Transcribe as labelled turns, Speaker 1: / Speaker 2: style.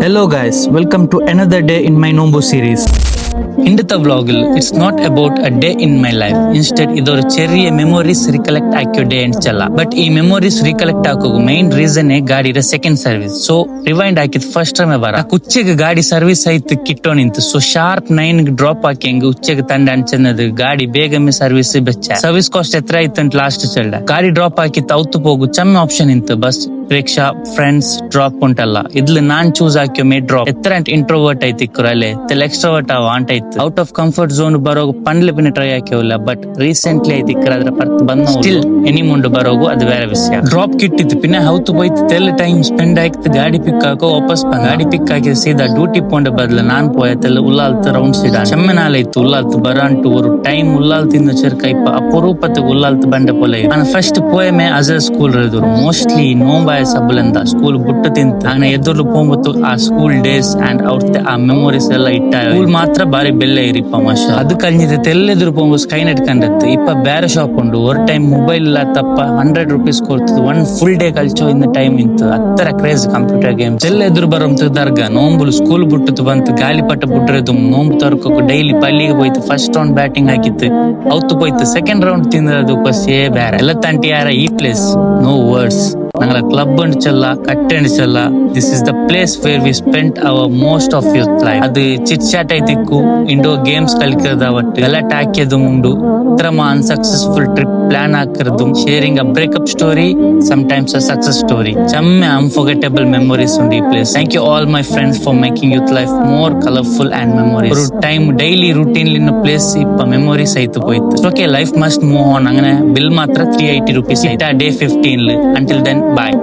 Speaker 1: Hello guys, welcome to another day in my Nombu series. ഇന്നത്തെ വ്ളോഗിൽ it's not about a day in my life, instead ഇതൊരു ചെറിയ memories recollect ആക്കിയ day അനിച്ചല്ല. But ಈ memories recollect ಆಗೋಕು main reason ಗಾಡಿರ ಸೆಕೆಂಡ್ ಸರ್ವಿಸ್. ಸೊ ರಿವೈಂಡ್ ಹಾಕಿದ್ ಫಸ್ಟ್ ಟೈಮ್ ಬರ ಉಚ್ಚೆಗೆ ಗಾಡಿ ಸರ್ವಿಸ್ ಆಯ್ತು ಕಿಟ್ಟೋ ನಿಂತು. ಸೊ ಶಾರ್ಪ್ 9 ಡ್ರಾಪ್ ಹಾಕಿ ಹಂಗ ಉಚ್ಚೆಗೆ ತಂಡ ಅನ್ಚನ್ನದು ಗಾಡಿ ಬೇಗಮ್ಮೆ ಸರ್ವಿಸ್ ಬೆಚ್ಚ ಸರ್ವಿಸ್ ಕಾಸ್ಟ್ ಎತ್ರ ಆಯ್ತು ಅಂತ ಲಾಸ್ಟ್ ಚಲ್ಡ ಗಾಡಿ ಡ್ರಾಪ್ ಹಾಕಿತ್ತು ಅವತ್ತು ಹೋಗು ಚಮ್ಮೆ ಆಪ್ಷನ್ ಇಂತು ಬಸ್ ರಿಕ್ಷಾ ಫ್ರೆಂಡ್ಸ್ ಡ್ರಾಪ್ ಉಂಟಲ್ಲ. ಇದ್ಲು ನಾನ್ ಚೂಸ್ ಹಾಕಿ ಮೇ ಡ್ರಾಪ್ ಎತ್ತರ ಇಂಟ್ರೋವರ್ಟ್ ಐತಿ ಇಕ್ಕರಲ್ಲಿ ಎಕ್ಸ್ಟ್ರೋವರ್ಟ್ ವಾಂಟ್ ಐತಿ ಔಟ್ ಆಫ್ ಕಂಫರ್ಟ್ ಝೋನ್ ಬರೋಗು ಪಂಡ್ಲೆ ಪಿನ ಟ್ರೈ ಹಾಕಿವಲ್ಲ. ಬಟ್ ರೀಸೆಂಟ್ಲಿ ಐತಿ ಇಕ್ಕರ ಅದ್ರ ಪರ್ತ್ ಬಂದ ಸ್ಟಿಲ್ ಎನಿ ಮುಂಡು ಬರೋಗು ಅದು ಬೇರೆ ವಿಷಯ. ಡ್ರಾಪ್ ಕಿಟ್ಟಿತ್ತು ಪಿನ್ನ ಹೌತು ಹೋಯ್ತು ತೆಲ್ಲ ಟೈಮ್ ಸ್ಪೆಂಡ್ ಆಯ್ತು ಗಾಡಿ ಪಿಕ್ ಹಾಕೋ ವಾಪಸ್ ಬಂದ ಗಾಡಿ ಪಿಕ್ ಹಾಕಿ ಸೀದಾ ಡ್ಯೂಟಿ ಪೋಂಡ ಬದಲು ನಾನ್ ಪೋಯತ್ತೆಲ್ಲ ಉಲ್ಲಾಲ್ತು ರೌಂಡ್ ಸೀಡಾ ಚೆಮ್ಮೆನಾಲೈತು ಉಲ್ಲಾಲ್ತು ಬರಂಟು ஒரு ಟೈಮ್ ಉಲ್ಲಾಲ್ತಿಂದ ಚೆರ್ಕ ಇಪ್ಪ ಅಪರೂಪತ್ತು ಉಲ್ಲಾಲ್ತು ಬಂಡೆ ಪೊಲೆ ನಾನು ಫಸ್ಟ್ ಪೋಯಮೆ ಅಜರ್ ಸ್ಕೂಲ್ ಇರೋದು ಮೋಸ್ಟ್ಲಿ ನೋಂಬಾಯ ಸಬ್ಬಲಂದ ಸ್ಕೂಲ್ ಬುಟ್ಟು ತಿಂತ ನಾನು ಎದುರು ಹೋಗ್ಬತ್ತು ಆ ಸ್ಕೂಲ್ ಡೇಸ್ ಅಂಡ್ ಅವ್ರ ಆ ಮೆಮೊರೀಸ್ ಎಲ್ಲ ಇಟ್ಟ ಸ್ಕೂಲ್ ಮಾತ್ರ ಬಾರಿ ಬೆಲ್ಲ ಇರಿಪ್ಪ ಮಶ ಅದು ಕಳಿഞ്ഞിട്ട് ತೆಲ್ಲೆದುರು ಹೋಗ್ಬೋ ಸ್ಕೈನ್ ಇಟ್ಕೊಂಡತ್ತು ಇಪ್ಪ ಬೇರೆ ಶಾಪ್ ಉಂಡು ஒரு ಟೈಮ್ ಮೊಬೈಲ್ ಇಲ್ಲ ತಪ್ಪ 100 ರೂಪೀಸ್ ಕೊಡ್ತದೆ ಒನ್ ಫುಲ್ ಡೇ ಕಲ್ಚೋ ಇನ್ ಟೈಮ್ ಇಂತು ಅತ್ತರ ಕ್ರೇಜ್ ಕಂಪ್ಯೂಟರ್ ಗೇಮ್ಸ್ ತೆಲ್ಲೆದುರು ಬರೋಂತ ದರ್ಗಾ ನೋಂಬುಲು ಸ್ಕೂಲ್ ಬುಟ್ಟು ಬಂತು ಗಾಳಿಪಟ ಬುಟ್ರದು ನೋಂಬು ತರ್ಕೋಕು ಡೈಲಿ ಪಲ್ಲಿಗೆ ಹೋಯ್ತು ಫಸ್ಟ್ ರೌಂಡ್ ಬ್ಯಾಟಿಂಗ್ ಹಾಕಿತ್ತು ಅವತ್ತು ಹೋಯ್ತು ಸೆಕೆಂಡ್ ರೌಂಡ್ ತಿಂದ್ರದು ಪಸ್ಸೇ ಬೇರೆ ಎಲ್ಲ ತಂಟಿ ಯಾರ ಈ ಪ್ಲೇಸ್ ನೋ ವರ್ಡ್ಸ್ ഞങ്ങളെ ക്ലബ് അടിച്ചല്ല കട്ടടിച്ചല്ല this is the place where we spend our most of your life. ಅದು ಚಿಟ್ ಚಾಟ್ ಐತಿಕ್ಕು ಇಂಡೋರ್ ಗೇಮ್ಸ್ ಕಲಿಕರದವಟ್ಟು ಗಲಾಟೆ ಹಾಕಿಯದು ಮುಂಡು ಇತ್ರಮ ಅನ್ಸಕ್ಸಸ್ಫುಲ್ ಟ್ರಿಪ್ ಪ್ಲಾನ್ ಹಾಕಿರದು sharing a breakup story sometimes a success story ಚಮ್ಮೆ ಅನ್ಫರ್ಗೆಟಬಲ್ ಮೆಮೊರೀಸ್ ಉಂಡು ಈ place. Thank you all my friends for making youth life more colourful and memories. ഒരു ടൈം ഡെയിലി റൂട്ടീനിലിന്ന പ്ലേസ് ഇപ്പൊ മെമ്മറീസ് ആയിട്ട് പോയിട്ട് okay life must move on. അങ്ങനെ bill മാത്ര 380 rupees ഇട്ടാ ഡേ 15 until then bye.